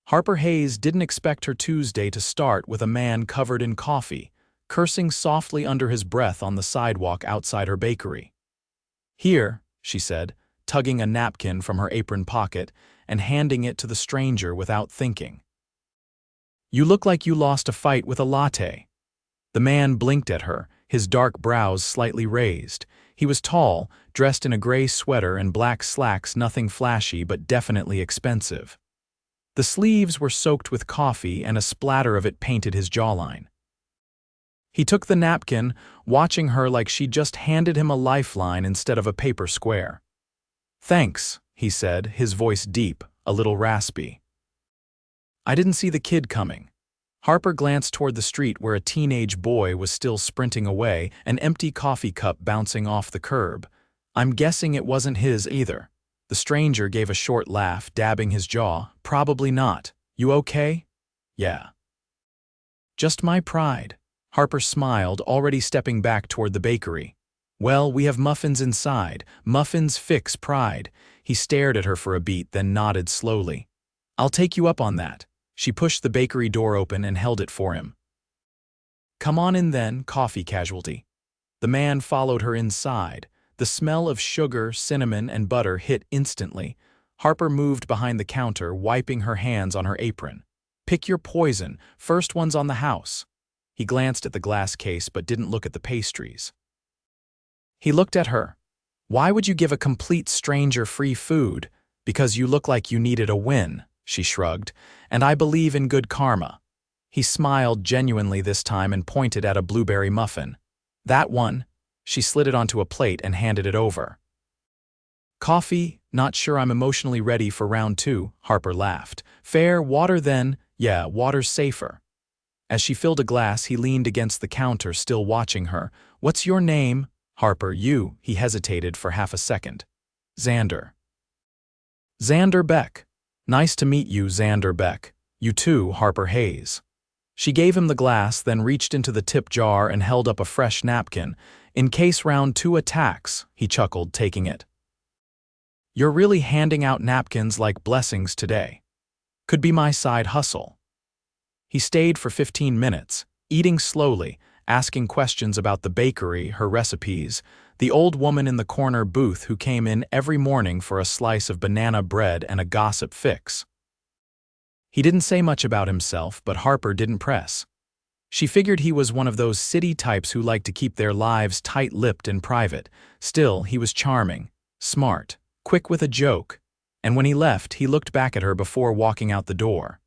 Harper Hayes didn't expect her Tuesday to start with a man covered in coffee, cursing softly under his breath on the sidewalk outside her bakery. "Here," she said, tugging a napkin from her apron pocket and handing it to the stranger without thinking. "You look like you lost a fight with a latte." The man blinked at her, his dark brows slightly raised. He was tall, dressed in a gray sweater and black slacks, nothing flashy but definitely expensive. The sleeves were soaked with coffee and a splatter of it painted his jawline. He took the napkin, watching her like she'd just handed him a lifeline instead of a paper square. "Thanks," he said, his voice deep, a little raspy. "I didn't see the kid coming." Harper glanced toward the street where a teenage boy was still sprinting away, an empty coffee cup bouncing off the curb. "I'm guessing it wasn't his either." The stranger gave a short laugh, dabbing his jaw. "Probably not. You okay?" "Yeah." "Just my pride." Harper smiled, already stepping back toward the bakery. "Well, we have muffins inside. Muffins fix pride." He stared at her for a beat, then nodded slowly. "I'll take you up on that." She pushed the bakery door open and held it for him. "Come on in then, coffee casualty." The man followed her inside. The smell of sugar, cinnamon, and butter hit instantly. Harper moved behind the counter, wiping her hands on her apron. "Pick your poison. First one's on the house." He glanced at the glass case but didn't look at the pastries. He looked at her. "Why would you give a complete stranger free food?" "Because you look like you needed a win," she shrugged, "and I believe in good karma." He smiled genuinely this time and pointed at a blueberry muffin. "That one." She slid it onto a plate and handed it over. "Coffee? Not sure I'm emotionally ready for round two," Harper laughed. "Fair, water then?" "Yeah, water's safer." As she filled a glass, he leaned against the counter, still watching her. "What's your name?" "Harper, you." He hesitated for half a second. "Xander." "Xander Beck." "Nice to meet you, Xander Beck." "You too, Harper Hayes." She gave him the glass, then reached into the tip jar and held up a fresh napkin. "In case round two attacks," he chuckled, taking it. "You're really handing out napkins like blessings today." "Could be my side hustle." He stayed for 15 minutes, eating slowly, asking questions about the bakery, her recipes, the old woman in the corner booth who came in every morning for a slice of banana bread and a gossip fix. He didn't say much about himself, but Harper didn't press. She figured he was one of those city types who like to keep their lives tight-lipped and private. Still, he was charming, smart, quick with a joke, and when he left, he looked back at her before walking out the door.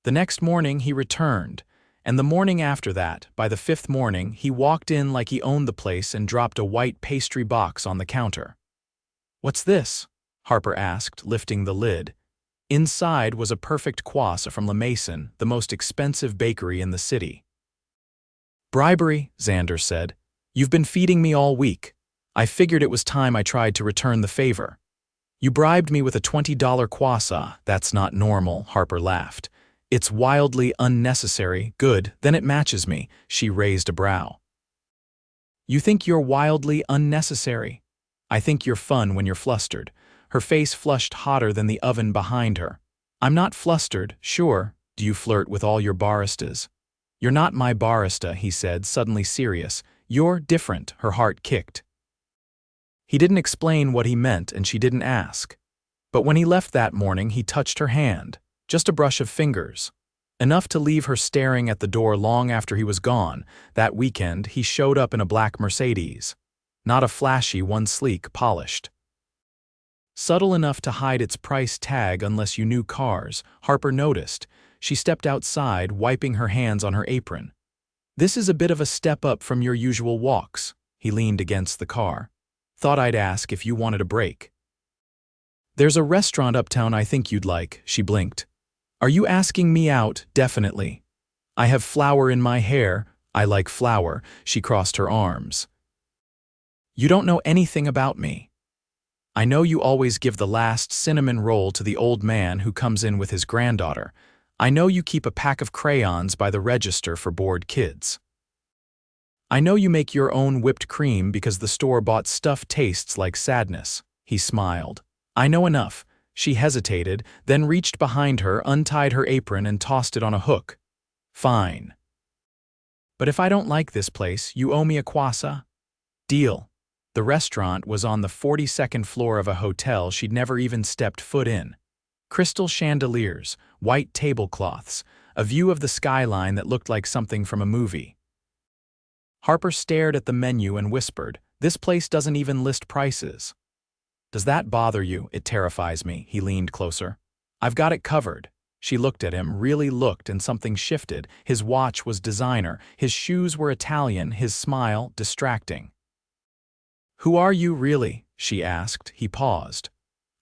The next morning he returned, and the morning after that, by the fifth morning, he walked in like he owned the place and dropped a white pastry box on the counter. "What's this?" Harper asked, lifting the lid. Inside was a perfect croissant from La Maison, the most expensive bakery in the city. "Bribery," Xander said. "You've been feeding me all week. I figured it was time I tried to return the favor." "You bribed me with a $20 croissant. That's not normal," Harper laughed. "It's wildly unnecessary." "Good, then it matches me." She raised a brow. "You think you're wildly unnecessary?" "I think you're fun when you're flustered." Her face flushed hotter than the oven behind her. "I'm not flustered, sure. Do you flirt with all your baristas?" "You're not my barista," he said, suddenly serious. "You're different." Her heart kicked. He didn't explain what he meant, and she didn't ask. But when he left that morning, he touched her hand. Just a brush of fingers. Enough to leave her staring at the door long after he was gone. That weekend, he showed up in a black Mercedes. Not a flashy one, sleek, polished. Subtle enough to hide its price tag unless you knew cars, Harper noticed. She stepped outside, wiping her hands on her apron. "This is a bit of a step up from your usual walks." He leaned against the car. "Thought I'd ask if you wanted a break." "There's a restaurant uptown I think you'd like." She blinked. "Are you asking me out?" "Definitely." "I have flour in my hair." "I like flour." She crossed her arms. "You don't know anything about me. I know you always give the last cinnamon roll to the old man who comes in with his granddaughter. I know you keep a pack of crayons by the register for bored kids. I know you make your own whipped cream because the store-bought stuff tastes like sadness." He smiled. "I know enough." She hesitated, then reached behind her, untied her apron, and tossed it on a hook. Fine. But if I don't like this place, you owe me a kwasa? Deal. The restaurant was on the 42nd floor of a hotel she'd never even stepped foot in. Crystal chandeliers, white tablecloths, a view of the skyline that looked like something from a movie. Harper stared at the menu and whispered, "This place doesn't even list prices." "Does that bother you?" "It terrifies me." He leaned closer. "I've got it covered." She looked at him, really looked, and something shifted. His watch was designer, his shoes were Italian, his smile distracting. "Who are you, really?" she asked. He paused.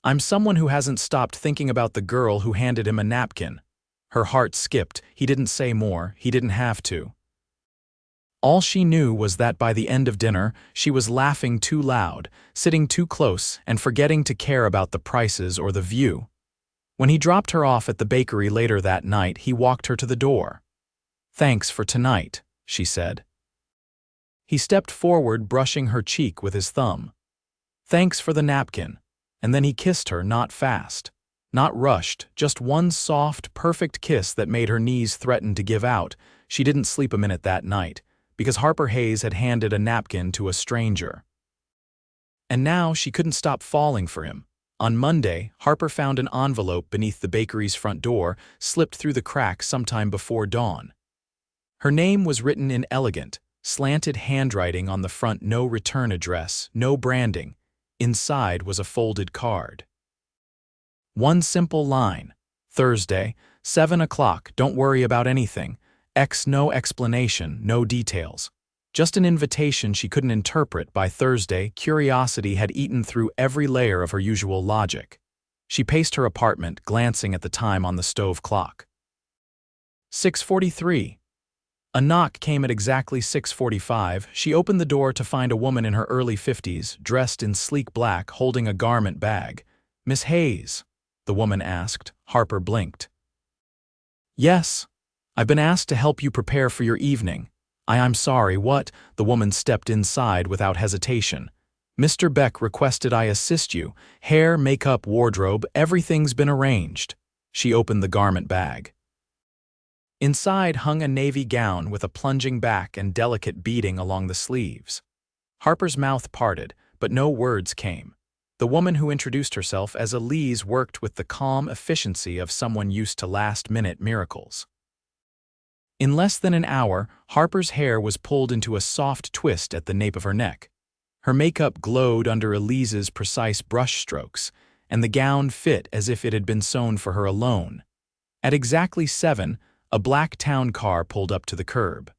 "I'm someone who hasn't stopped thinking about the girl who handed him a napkin." Her heart skipped. He didn't say more. He didn't have to. All she knew was that by the end of dinner, she was laughing too loud, sitting too close, and forgetting to care about the prices or the view. When he dropped her off at the bakery later that night, he walked her to the door. "Thanks for tonight," she said. He stepped forward, brushing her cheek with his thumb. "Thanks for the napkin." And then he kissed her, not fast, not rushed, just one soft, perfect kiss that made her knees threaten to give out. She didn't sleep a minute that night, because Harper Hayes had handed a napkin to a stranger. And now she couldn't stop falling for him. On Monday, Harper found an envelope beneath the bakery's front door, slipped through the cracks sometime before dawn. Her name was written in elegant, slanted handwriting on the front, no return address, no branding. Inside was a folded card. One simple line: Thursday, 7 o'clock, don't worry about anything. No explanation, no details. Just an invitation she couldn't interpret. By Thursday, curiosity had eaten through every layer of her usual logic. She paced her apartment, glancing at the time on the stove clock. 6:43. A knock came at exactly 6:45. She opened the door to find a woman in her early 50s, dressed in sleek black, holding a garment bag. "Miss Hayes?" the woman asked. Harper blinked. "Yes. I've been asked to help you prepare for your evening." I'm sorry, what?" The woman stepped inside without hesitation. "Mr. Beck requested I assist you. Hair, makeup, wardrobe, everything's been arranged." She opened the garment bag. Inside hung a navy gown with a plunging back and delicate beading along the sleeves. Harper's mouth parted, but no words came. The woman who introduced herself as Elise worked with the calm efficiency of someone used to last-minute miracles. In less than an hour, Harper's hair was pulled into a soft twist at the nape of her neck. Her makeup glowed under Elise's precise brush strokes, and the gown fit as if it had been sewn for her alone. At exactly 7, a black town car pulled up to the curb.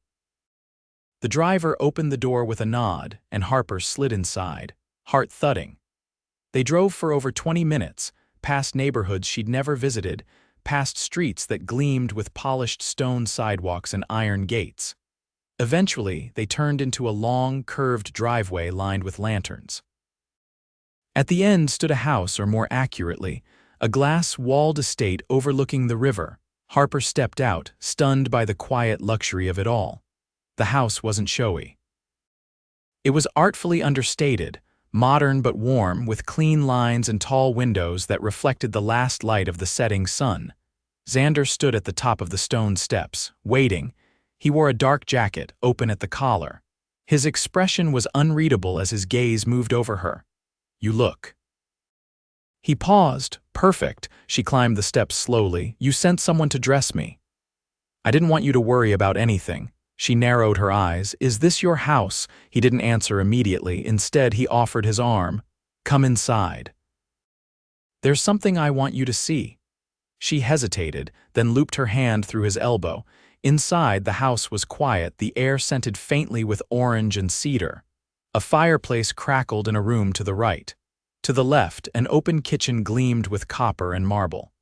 The driver opened the door with a nod, and Harper slid inside, heart thudding. They drove for over 20 minutes, past neighborhoods she'd never visited, past streets that gleamed with polished stone sidewalks and iron gates. Eventually, they turned into a long, curved driveway lined with lanterns. At the end stood a house, or more accurately, a glass-walled estate overlooking the river. Harper stepped out, stunned by the quiet luxury of it all. The house wasn't showy. It was artfully understated, modern but warm, with clean lines and tall windows that reflected the last light of the setting sun. Xander stood at the top of the stone steps, waiting. He wore a dark jacket, open at the collar. His expression was unreadable as his gaze moved over her. "You look." He paused. "Perfect." She climbed the steps slowly. "You sent someone to dress me." "I didn't want you to worry about anything." She narrowed her eyes. "Is this your house?" He didn't answer immediately. Instead, he offered his arm. "Come inside. There's something I want you to see." She hesitated, then looped her hand through his elbow. Inside, the house was quiet, the air scented faintly with orange and cedar. A fireplace crackled in a room to the right. To the left, an open kitchen gleamed with copper and marble.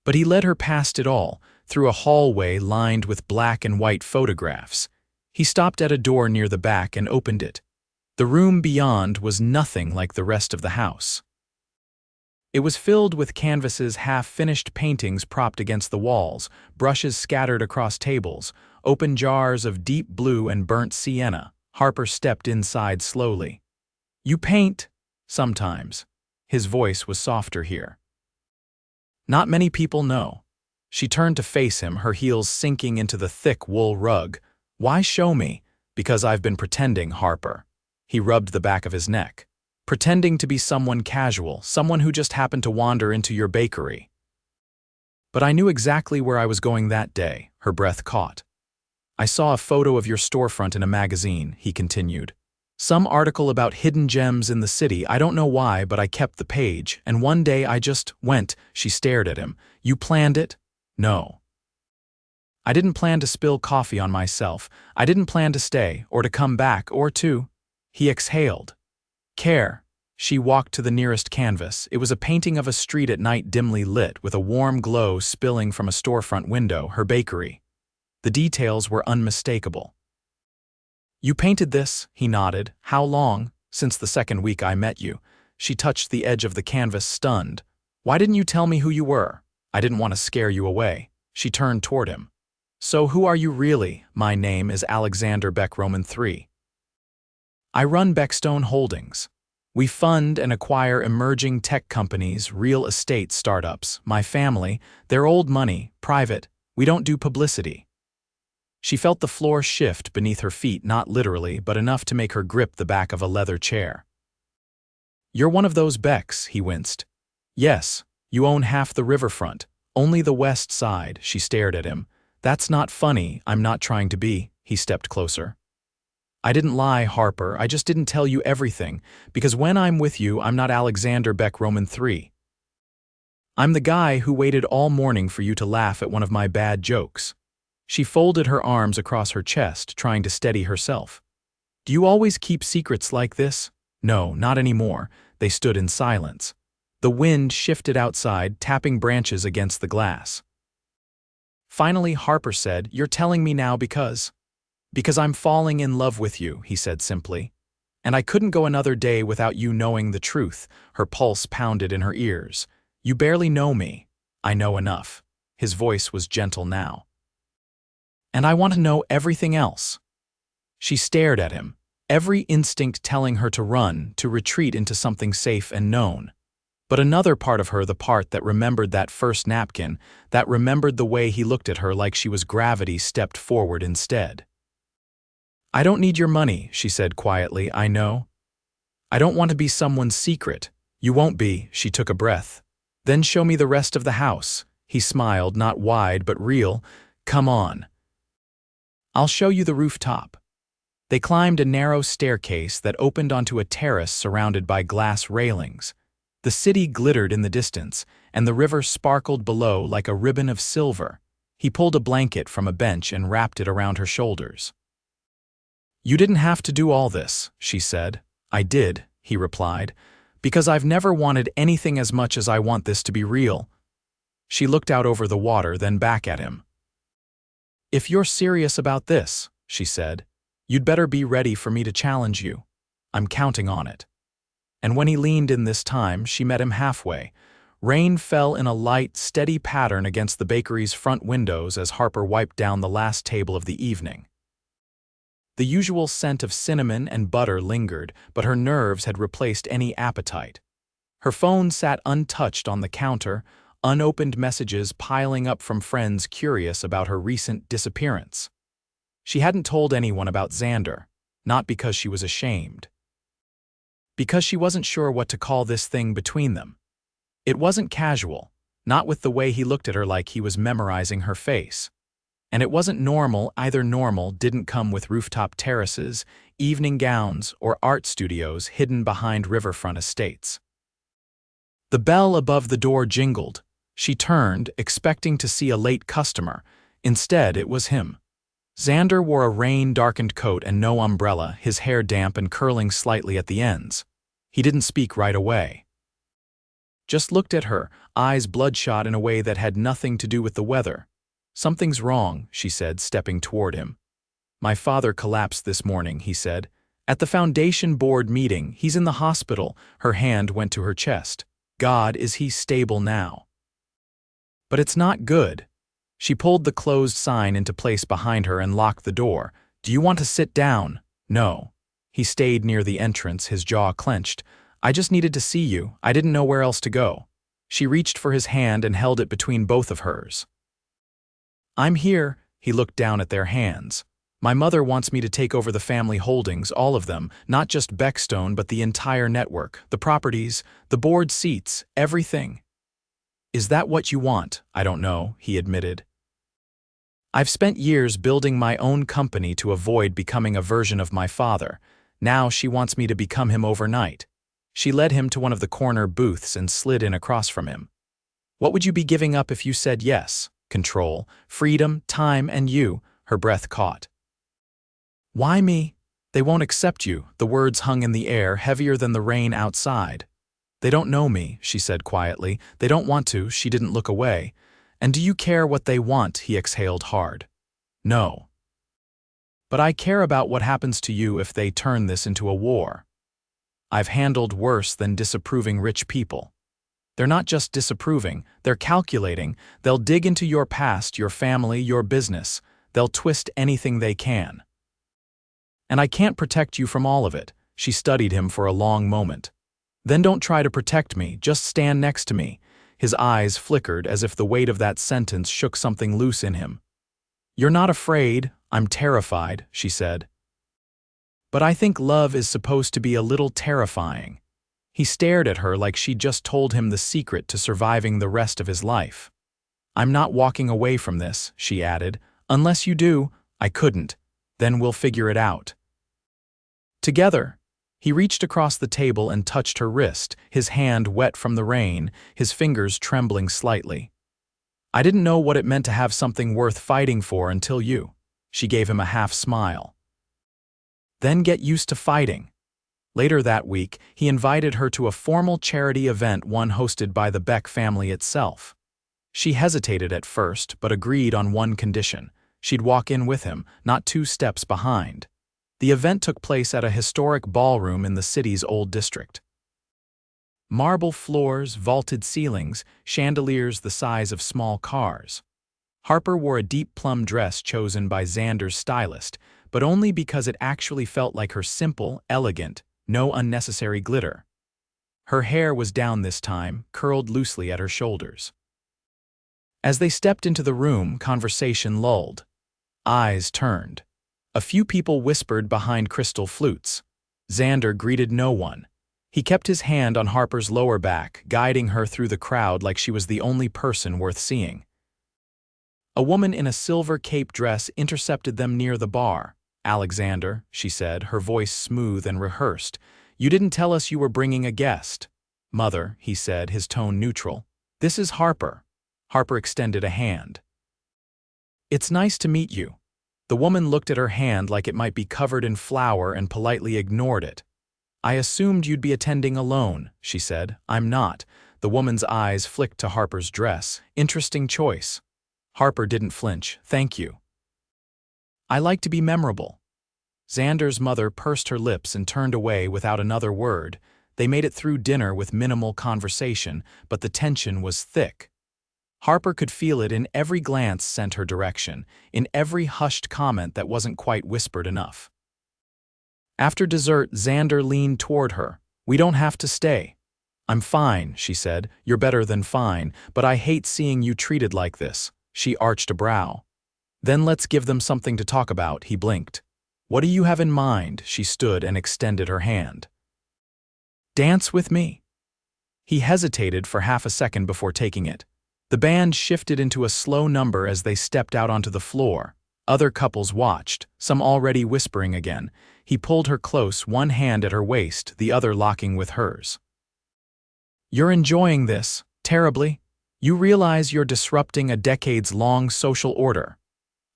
But he led her past it all, through a hallway lined with black and white photographs. He stopped at a door near the back and opened it. The room beyond was nothing like the rest of the house. It was filled with canvases, half-finished paintings propped against the walls, brushes scattered across tables, open jars of deep blue and burnt sienna. Harper stepped inside slowly. "You paint?" "Sometimes." His voice was softer here. Not many people know. She turned to face him, her heels sinking into the thick wool rug. Why show me? Because I've been pretending, Harper. He rubbed the back of his neck. Pretending to be someone casual, someone who just happened to wander into your bakery. But I knew exactly where I was going that day, her breath caught. I saw a photo of your storefront in a magazine, he continued. Some article about hidden gems in the city, I don't know why, but I kept the page, and one day I just went. She stared at him. You planned it? No. I didn't plan to spill coffee on myself. I didn't plan to stay, or to come back, or to… He exhaled. Care. She walked to the nearest canvas. It was a painting of a street at night dimly lit, with a warm glow spilling from a storefront window, her bakery. The details were unmistakable. You painted this? He nodded. How long? Since the second week I met you. She touched the edge of the canvas, stunned. Why didn't you tell me who you were? I didn't want to scare you away. She turned toward him. So who are you really? My name is Xander Beck Roman III. I run Beckstone Holdings. We fund and acquire emerging tech companies, real estate startups. My family, they're old money, private. We don't do publicity. She felt the floor shift beneath her feet, not literally, but enough to make her grip the back of a leather chair. You're one of those Becks, he winced. Yes, you own half the riverfront, only the west side. She stared at him. That's not funny, I'm not trying to be. He stepped closer. I didn't lie, Harper, I just didn't tell you everything, because when I'm with you, I'm not Xander Beck Roman III. I'm the guy who waited all morning for you to laugh at one of my bad jokes. She folded her arms across her chest, trying to steady herself. Do you always keep secrets like this? No, not anymore. They stood in silence. The wind shifted outside, tapping branches against the glass. Finally, Harper said, You're telling me now because I'm falling in love with you, he said simply. And I couldn't go another day without you knowing the truth. Her pulse pounded in her ears. You barely know me. I know enough. His voice was gentle now. And I want to know everything else. She stared at him, every instinct telling her to run, to retreat into something safe and known. But another part of her, the part that remembered that first napkin, that remembered the way he looked at her like she was gravity, stepped forward instead. I don't need your money, she said quietly, I know. I don't want to be someone's secret. You won't be, she took a breath. Then show me the rest of the house. He smiled, not wide but real. Come on. I'll show you the rooftop. They climbed a narrow staircase that opened onto a terrace surrounded by glass railings. The city glittered in the distance, and the river sparkled below like a ribbon of silver. He pulled a blanket from a bench and wrapped it around her shoulders. You didn't have to do all this, she said. I did, he replied, because I've never wanted anything as much as I want this to be real. She looked out over the water, then back at him. If you're serious about this, she said, you'd better be ready for me to challenge you. I'm counting on it. And when he leaned in this time, she met him halfway. Rain fell in a light, steady pattern against the bakery's front windows as Harper wiped down the last table of the evening. The usual scent of cinnamon and butter lingered, but her nerves had replaced any appetite. Her phone sat untouched on the counter, unopened messages piling up from friends curious about her recent disappearance. She hadn't told anyone about Xander, not because she was ashamed. Because she wasn't sure what to call this thing between them. It wasn't casual, not with the way he looked at her like he was memorizing her face. And it wasn't normal either. Normal didn't come with rooftop terraces, evening gowns, or art studios hidden behind riverfront estates. The bell above the door jingled. She turned, expecting to see a late customer. Instead, it was him. Xander wore a rain-darkened coat and no umbrella, his hair damp and curling slightly at the ends. He didn't speak right away. Just looked at her, eyes bloodshot in a way that had nothing to do with the weather. Something's wrong, she said, stepping toward him. My father collapsed this morning, he said. At the foundation board meeting, he's in the hospital. Her hand went to her chest. God, is he stable now? But it's not good. She pulled the closed sign into place behind her and locked the door. Do you want to sit down? No. He stayed near the entrance, his jaw clenched. I just needed to see you. I didn't know where else to go. She reached for his hand and held it between both of hers. "I'm here," he looked down at their hands. "My mother wants me to take over the family holdings, all of them, not just Beckstone but the entire network, the properties, the board seats, everything." "Is that what you want?" "I don't know," he admitted. "I've spent years building my own company to avoid becoming a version of my father. Now she wants me to become him overnight." She led him to one of the corner booths and slid in across from him. "What would you be giving up if you said yes?" "Control, freedom, time, and you," her breath caught. "Why me?" "They won't accept you." The words hung in the air, heavier than the rain outside. "They don't know me," she said quietly. "They don't want to." She didn't look away. "And do you care what they want?" He exhaled hard. "No. But I care about what happens to you if they turn this into a war. I've handled worse than disapproving rich people. They're not just disapproving, they're calculating. They'll dig into your past, your family, your business. They'll twist anything they can. And I can't protect you from all of it." She studied him for a long moment. "Then don't try to protect me, just stand next to me." His eyes flickered as if the weight of that sentence shook something loose in him. "You're not afraid." "I'm terrified," she said. "But I think love is supposed to be a little terrifying." He stared at her like she'd just told him the secret to surviving the rest of his life. "I'm not walking away from this," she added. "Unless you do." "I couldn't. Then we'll figure it out." Together. He reached across the table and touched her wrist, his hand wet from the rain, his fingers trembling slightly. "I didn't know what it meant to have something worth fighting for until you." She gave him a half smile. "Then get used to fighting." Later that week, he invited her to a formal charity event, one hosted by the Beck family itself. She hesitated at first, but agreed on one condition. She'd walk in with him, not 2 steps behind. The event took place at a historic ballroom in the city's old district. Marble floors, vaulted ceilings, chandeliers the size of small cars. Harper wore a deep plum dress chosen by Xander's stylist, but only because it actually felt like her, simple, elegant, no unnecessary glitter. Her hair was down this time, curled loosely at her shoulders. As they stepped into the room, conversation lulled. Eyes turned. A few people whispered behind crystal flutes. Xander greeted no one. He kept his hand on Harper's lower back, guiding her through the crowd like she was the only person worth seeing. A woman in a silver cape dress intercepted them near the bar. "Alexander," she said, her voice smooth and rehearsed. "You didn't tell us you were bringing a guest." "Mother," he said, his tone neutral. "This is Harper." Harper extended a hand. "It's nice to meet you." The woman looked at her hand like it might be covered in flour and politely ignored it. "I assumed you'd be attending alone," she said. "I'm not." The woman's eyes flicked to Harper's dress. "Interesting choice." Harper didn't flinch. "Thank you. I like to be memorable." Xander's mother pursed her lips and turned away without another word. They made it through dinner with minimal conversation, but the tension was thick. Harper could feel it in every glance sent her direction, in every hushed comment that wasn't quite whispered enough. After dessert, Xander leaned toward her. "We don't have to stay." "I'm fine," she said. "You're better than fine, but I hate seeing you treated like this." She arched a brow. "Then let's give them something to talk about," he blinked. "What do you have in mind?" She stood and extended her hand. "Dance with me." He hesitated for half a second before taking it. The band shifted into a slow number as they stepped out onto the floor. Other couples watched, some already whispering again. He pulled her close, one hand at her waist, the other locking with hers. "You're enjoying this, terribly. You realize you're disrupting a decades-long social order."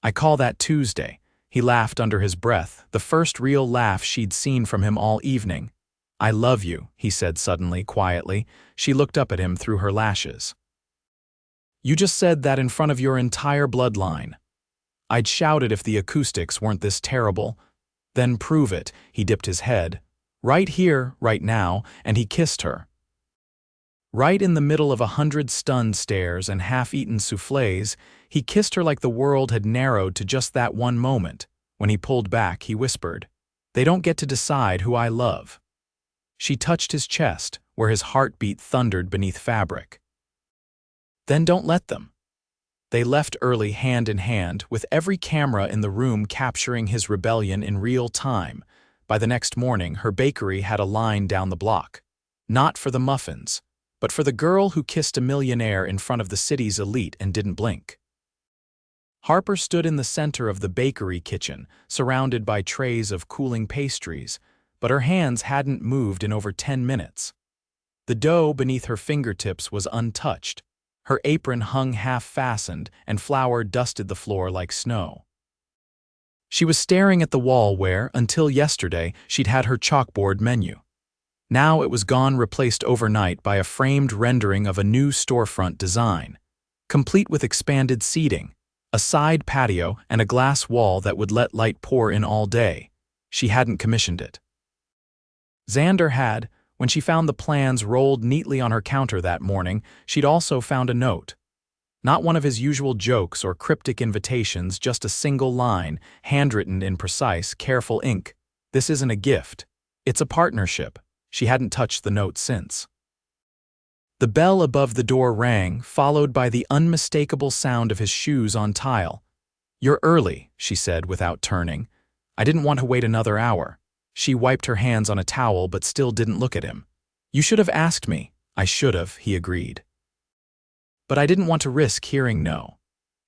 "I call that Tuesday." He laughed under his breath, the first real laugh she'd seen from him all evening. "I love you," he said suddenly, quietly. She looked up at him through her lashes. "You just said that in front of your entire bloodline." "I'd shout it if the acoustics weren't this terrible." "Then prove it." He dipped his head. "Right here, right now," and he kissed her. Right in the middle of 100 stunned stares and half-eaten soufflés, he kissed her like the world had narrowed to just that one moment. When he pulled back, he whispered, "They don't get to decide who I love." She touched his chest, where his heartbeat thundered beneath fabric. Then don't let them. They left early hand in hand, with every camera in the room capturing his rebellion in real time. By the next morning, her bakery had a line down the block. Not for the muffins, but for the girl who kissed a millionaire in front of the city's elite and didn't blink. Harper stood in the center of the bakery kitchen, surrounded by trays of cooling pastries, but her hands hadn't moved in over 10 minutes. The dough beneath her fingertips was untouched. Her apron hung half-fastened, and flour dusted the floor like snow. She was staring at the wall where, until yesterday, she'd had her chalkboard menu. Now it was gone, replaced overnight by a framed rendering of a new storefront design, complete with expanded seating, a side patio, and a glass wall that would let light pour in all day. She hadn't commissioned it. Xander had. When she found the plans rolled neatly on her counter that morning, she'd also found a note. Not one of his usual jokes or cryptic invitations, just a single line, handwritten in precise, careful ink. This isn't a gift. It's a partnership. She hadn't touched the note since. The bell above the door rang, followed by the unmistakable sound of his shoes on tile. "You're early," she said without turning. "I didn't want to wait another hour." She wiped her hands on a towel but still didn't look at him. "You should have asked me." "I should have," he agreed. "But I didn't want to risk hearing no."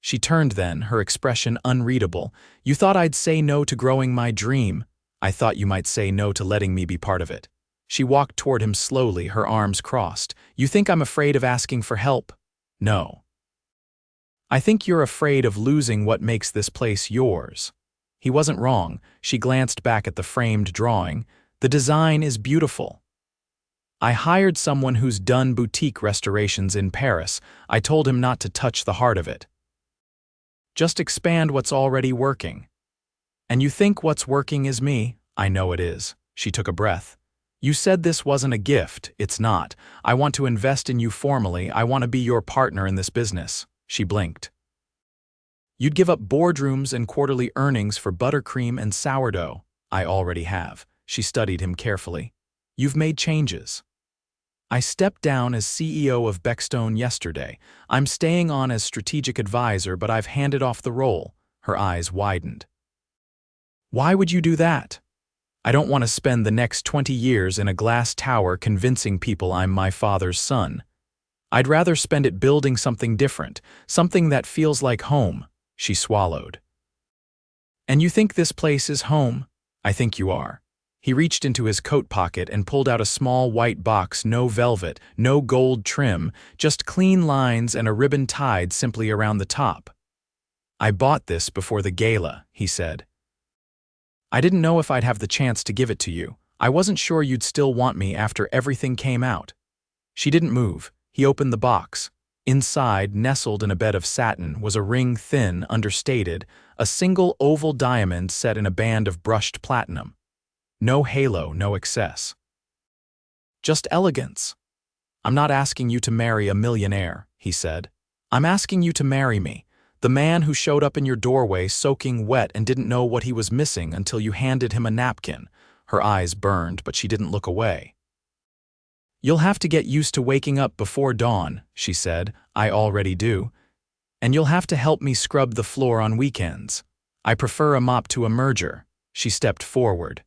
She turned then, her expression unreadable. "You thought I'd say no to growing my dream. I thought you might say no to letting me be part of it." She walked toward him slowly, her arms crossed. "You think I'm afraid of asking for help?" "No. I think you're afraid of losing what makes this place yours." He wasn't wrong. She glanced back at the framed drawing. "The design is beautiful. I hired someone who's done boutique restorations in Paris. I told him not to touch the heart of it. Just expand what's already working." "And you think what's working is me?" "I know it is." She took a breath. "You said this wasn't a gift. It's not. I want to invest in you formally. I want to be your partner in this business." She blinked. "You'd give up boardrooms and quarterly earnings for buttercream and sourdough." "I already have." She studied him carefully. "You've made changes." "I stepped down as CEO of Beckstone yesterday. I'm staying on as strategic advisor, but I've handed off the role." Her eyes widened. "Why would you do that?" "I don't want to spend the next 20 years in a glass tower convincing people I'm my father's son. I'd rather spend it building something different, something that feels like home." She swallowed. "And you think this place is home?" "I think you are." He reached into his coat pocket and pulled out a small white box, no velvet, no gold trim, just clean lines and a ribbon tied simply around the top. "I bought this before the gala," he said. "I didn't know if I'd have the chance to give it to you. I wasn't sure you'd still want me after everything came out." She didn't move. He opened the box. Inside, nestled in a bed of satin, was a ring thin, understated, a single oval diamond set in a band of brushed platinum. No halo, no excess. Just elegance. "I'm not asking you to marry a millionaire," he said. "I'm asking you to marry me, the man who showed up in your doorway soaking wet and didn't know what he was missing until you handed him a napkin." Her eyes burned, but she didn't look away. "You'll have to get used to waking up before dawn," she said. "I already do. And you'll have to help me scrub the floor on weekends. I prefer a mop to a merger." She stepped forward.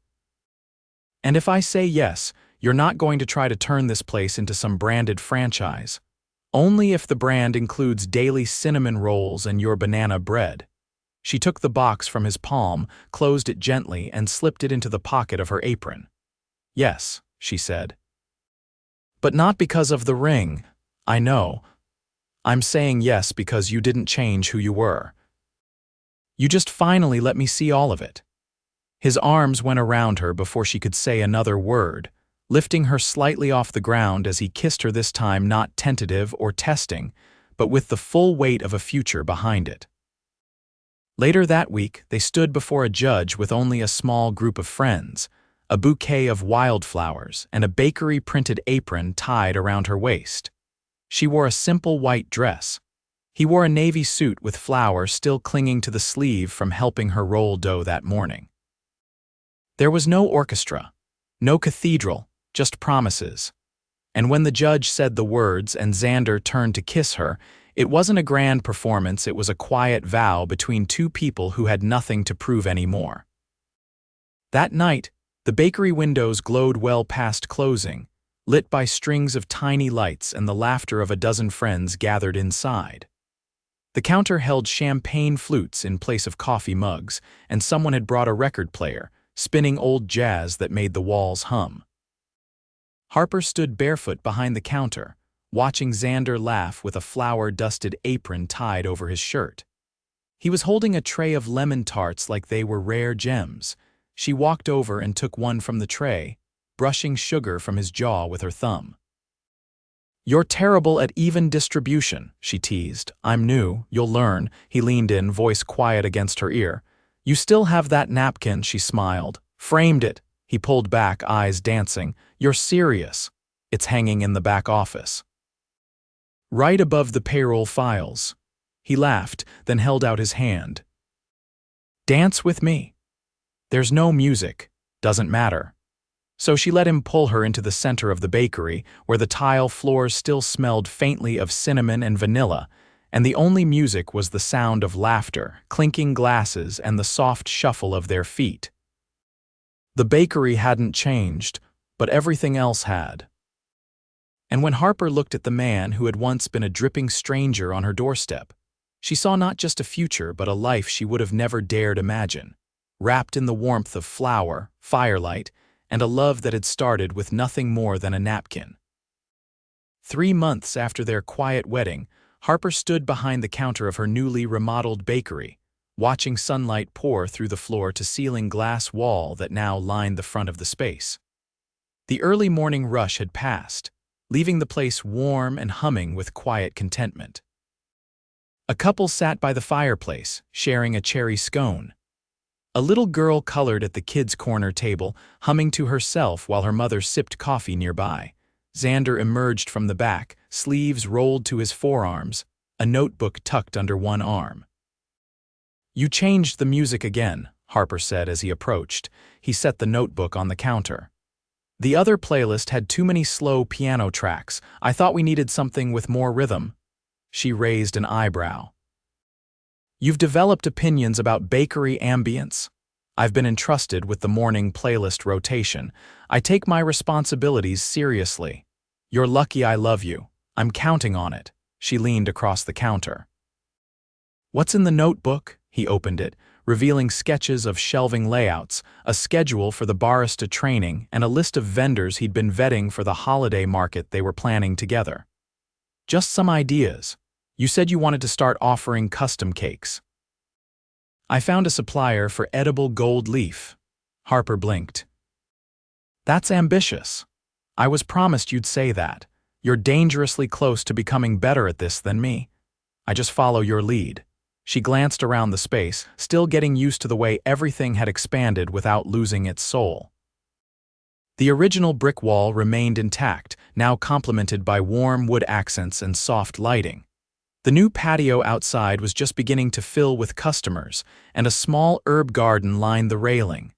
"And if I say yes, you're not going to try to turn this place into some branded franchise. Only if the brand includes daily cinnamon rolls and your banana bread." She took the box from his palm, closed it gently, and slipped it into the pocket of her apron. "Yes," she said. "But not because of the ring. I know. I'm saying yes because you didn't change who you were. You just finally let me see all of it." His arms went around her before she could say another word, lifting her slightly off the ground as he kissed her, this time not tentative or testing, but with the full weight of a future behind it. Later that week, they stood before a judge with only a small group of friends, a bouquet of wildflowers and a bakery-printed apron tied around her waist. She wore a simple white dress. He wore a navy suit with flour still clinging to the sleeve from helping her roll dough that morning. There was no orchestra, no cathedral, just promises. And when the judge said the words and Xander turned to kiss her, It wasn't a grand performance, it was a quiet vow between two people who had nothing to prove anymore. That night, the bakery windows glowed well past closing, lit by strings of tiny lights and the laughter of a dozen friends gathered inside. The counter held champagne flutes in place of coffee mugs, and someone had brought a record player, spinning old jazz that made the walls hum. Harper stood barefoot behind the counter, watching Xander laugh with a flour-dusted apron tied over his shirt. He was holding a tray of lemon tarts like they were rare gems. She walked over and took one from the tray, brushing sugar from his jaw with her thumb. "You're terrible at even distribution," she teased. "I'm new, you'll learn." He leaned in, voice quiet against her ear. "You still have that napkin," she smiled. "Framed it." He pulled back, eyes dancing. "You're serious." "It's hanging in the back office, right above the payroll files." He laughed, then held out his hand. "Dance with me." "There's no music. Doesn't matter." So she let him pull her into the center of the bakery, where the tile floors still smelled faintly of cinnamon and vanilla, and the only music was the sound of laughter, clinking glasses, and the soft shuffle of their feet. The bakery hadn't changed, but everything else had. And when Harper looked at the man who had once been a dripping stranger on her doorstep, she saw not just a future but a life she would have never dared imagine, wrapped in the warmth of flour, firelight, and a love that had started with nothing more than a napkin. 3 months after their quiet wedding, Harper stood behind the counter of her newly remodeled bakery, watching sunlight pour through the floor-to-ceiling glass wall that now lined the front of the space. The early morning rush had passed, leaving the place warm and humming with quiet contentment. A couple sat by the fireplace, sharing a cherry scone. A little girl colored at the kids' corner table, humming to herself while her mother sipped coffee nearby. Xander emerged from the back, sleeves rolled to his forearms, a notebook tucked under one arm. "You changed the music again," Harper said as he approached. He set the notebook on the counter. "The other playlist had too many slow piano tracks. I thought we needed something with more rhythm." She raised an eyebrow. "You've developed opinions about bakery ambience." "I've been entrusted with the morning playlist rotation. I take my responsibilities seriously." "You're lucky I love you. I'm counting on it." She leaned across the counter. "What's in the notebook?" He opened it, revealing sketches of shelving layouts, a schedule for the barista training, and a list of vendors he'd been vetting for the holiday market they were planning together. "Just some ideas. You said you wanted to start offering custom cakes." "I found a supplier for edible gold leaf." Harper blinked. "That's ambitious. I was promised you'd say that. You're dangerously close to becoming better at this than me. I just follow your lead." She glanced around the space, still getting used to the way everything had expanded without losing its soul. The original brick wall remained intact, now complemented by warm wood accents and soft lighting. The new patio outside was just beginning to fill with customers, and a small herb garden lined the railing.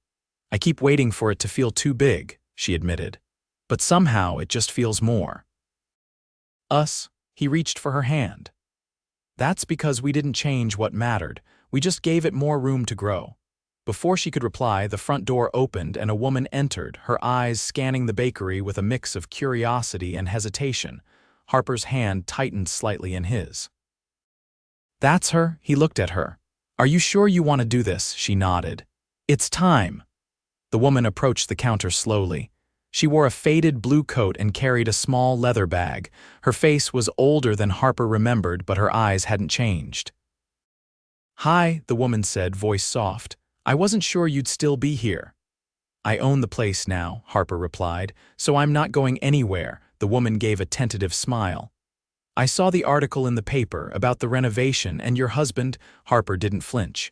"I keep waiting for it to feel too big," she admitted. "But somehow it just feels more." "Us?" He reached for her hand. "That's because we didn't change what mattered. We just gave it more room to grow." Before she could reply, the front door opened and a woman entered, her eyes scanning the bakery with a mix of curiosity and hesitation. Harper's hand tightened slightly in his. "That's her?" He looked at her. "Are you sure you want to do this?" She nodded. "It's time." The woman approached the counter slowly. She wore a faded blue coat and carried a small leather bag. Her face was older than Harper remembered, but her eyes hadn't changed. "Hi," the woman said, voice soft. "I wasn't sure you'd still be here." "I own the place now," Harper replied, "so I'm not going anywhere." The woman gave a tentative smile. "I saw the article in the paper about the renovation and your husband." Harper didn't flinch.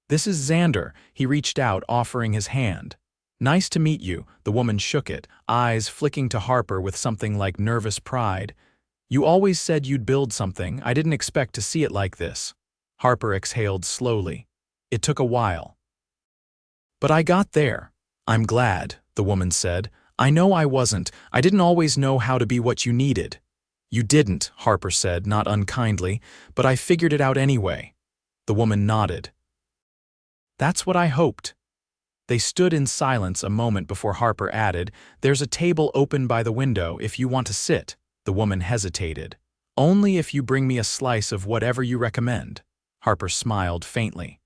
"This is Xander." He reached out, offering his hand. "Nice to meet you." The woman shook it, eyes flicking to Harper with something like nervous pride. "You always said you'd build something. I didn't expect to see it like this." Harper exhaled slowly. "It took a while. But I got there." "I'm glad," the woman said. "I know I didn't always know how to be what you needed." You didn't, Harper said, not unkindly, but I figured it out anyway. The woman nodded. That's what I hoped. They stood in silence a moment before Harper added, There's a table open by the window if you want to sit. The woman hesitated. Only if you bring me a slice of whatever you recommend. Harper smiled faintly.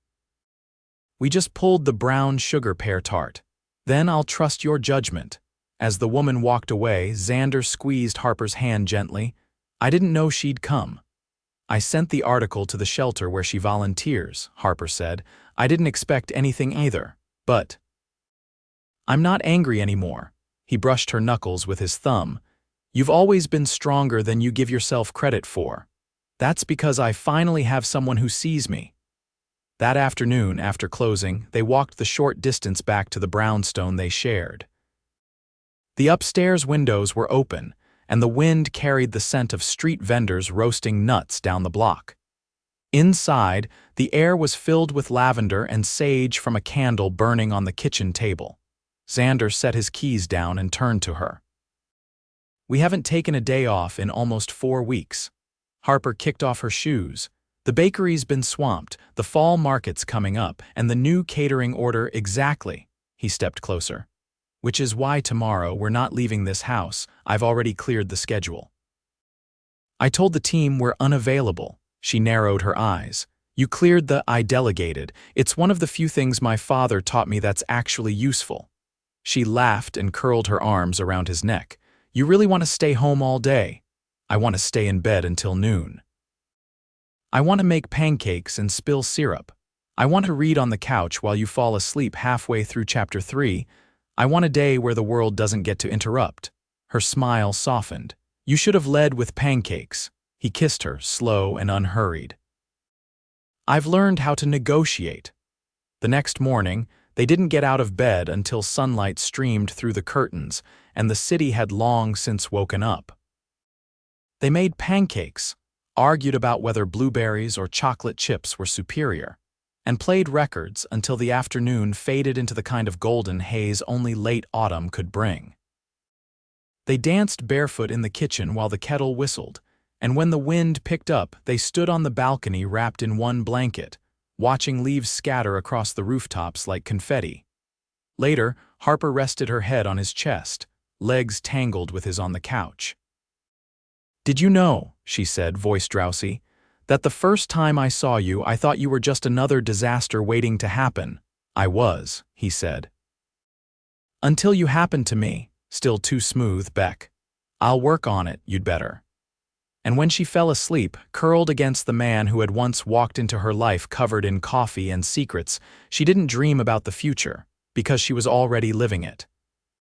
We just pulled the brown sugar pear tart. Then I'll trust your judgment. As the woman walked away, Xander squeezed Harper's hand gently. I didn't know she'd come. I sent the article to the shelter where she volunteers, Harper said. I didn't expect anything either. But I'm not angry anymore. He brushed her knuckles with his thumb. You've always been stronger than you give yourself credit for. That's because I finally have someone who sees me. That afternoon, after closing, they walked the short distance back to the brownstone they shared. The upstairs windows were open, and the wind carried the scent of street vendors roasting nuts down the block. Inside, the air was filled with lavender and sage from a candle burning on the kitchen table. Xander set his keys down and turned to her. We haven't taken a day off in almost 4 weeks. Harper kicked off her shoes. The bakery's been swamped, the fall market's coming up, and the new catering order exactly. He stepped closer. Which is why tomorrow we're not leaving this house. I've already cleared the schedule. I told the team we're unavailable. She narrowed her eyes. You cleared the I delegated. It's one of the few things my father taught me that's actually useful. She laughed and curled her arms around his neck. You really want to stay home all day? I want to stay in bed until noon. I want to make pancakes and spill syrup. I want to read on the couch while you fall asleep halfway through chapter 3. I want a day where the world doesn't get to interrupt. Her smile softened. You should have led with pancakes. He kissed her, slow and unhurried. I've learned how to negotiate. The next morning, they didn't get out of bed until sunlight streamed through the curtains, and the city had long since woken up. They made pancakes, argued about whether blueberries or chocolate chips were superior, and played records until the afternoon faded into the kind of golden haze only late autumn could bring. They danced barefoot in the kitchen while the kettle whistled, and when the wind picked up, they stood on the balcony wrapped in one blanket, watching leaves scatter across the rooftops like confetti. Later, Harper rested her head on his chest, legs tangled with his on the couch. Did you know, she said, voice drowsy, that the first time I saw you, I thought you were just another disaster waiting to happen? I was, he said. Until you happened to me, still too smooth, Beck. I'll work on it, you'd better. And when she fell asleep, curled against the man who had once walked into her life covered in coffee and secrets, she didn't dream about the future, because she was already living it.